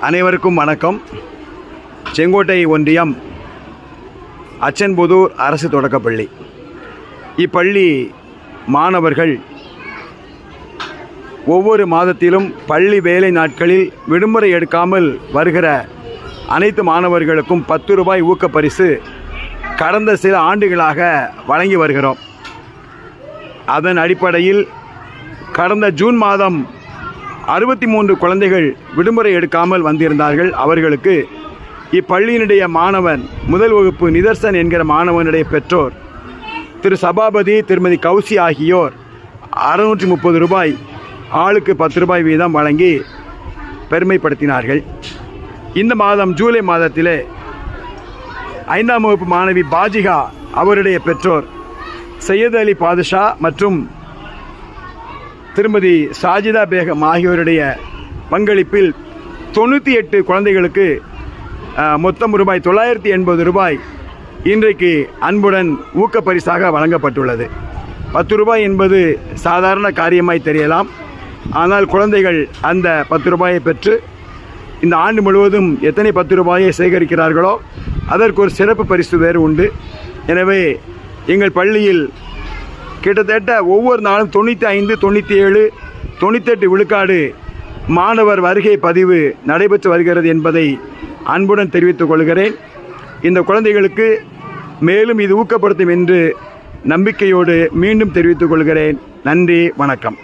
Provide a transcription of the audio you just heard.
அனைவருக்கும் வணக்கம். செங்கோட்டை ஒன்றியம் அச்சன்புதூர் அரசு தொடக்கப்பள்ளி. இப்பள்ளி மாணவர்கள் ஒவ்வொரு மாதத்திலும் பள்ளி வேலை நாட்களில் விடுமுறை எடுக்காமல் வருகிற அனைத்து மாணவர்களுக்கும் 10 ரூபாய் ஊக்கப்பரிசு கடந்த சில ஆண்டுகளாக வழங்கி வருகிறோம். அதன் அடிப்படையில் கடந்த ஜூன் மாதம் 63 குழந்தைகள் விடுமுறை எடுக்காமல் வந்திருந்தார்கள். அவர்களுக்கு இப்பள்ளியினுடைய மாணவன் முதல் வகுப்பு நிதர்சன் என்கிற மாணவனுடைய பெற்றோர் திரு சபாபதி, திருமதி கௌசி ஆகியோர் 630 ரூபாய் ஆளுக்கு 10 ரூபாய் வீதம் வழங்கி பெருமைப்படுத்தினார்கள். இந்த மாதம் ஜூலை மாதத்திலே 5ஆம் வகுப்பு மாணவி பாஜிகா அவருடைய பெற்றோர் சையத் அலி பாதுஷா மற்றும் திருமதி சாஜிதா பேகம் ஆகியோருடைய பங்களிப்பில் 98 குழந்தைகளுக்கு மொத்தம் ரூபாய் 980 ரூபாய் இன்றைக்கு அன்புடன் ஊக்கப்பரிசாக வழங்கப்பட்டுள்ளது. 10 ரூபாய் என்பது சாதாரண காரியமாய் தெரியலாம். ஆனால் குழந்தைகள் அந்த 10 ரூபாயை பெற்று இந்த ஆண்டு முழுவதும் எத்தனை 10 ரூபாயை சேகரிக்கிறார்களோ அதற்கு ஒரு சிறப்பு பரிசு வேறு உண்டு. எனவே எங்கள் பள்ளியில் கிட்டத்தட்ட ஒவ்வொரு நாளும் 95, 97, 98 விழுக்காடு மாணவர் வருகை பதிவு நடைபெற்று வருகிறது என்பதை அன்புடன் தெரிவித்துக் கொள்கிறேன். இந்த குழந்தைகளுக்கு மேலும் இது ஊக்கப்படுத்தும் என்று நம்பிக்கையோடு மீண்டும் தெரிவித்துக் கொள்கிறேன். நன்றி, வணக்கம்.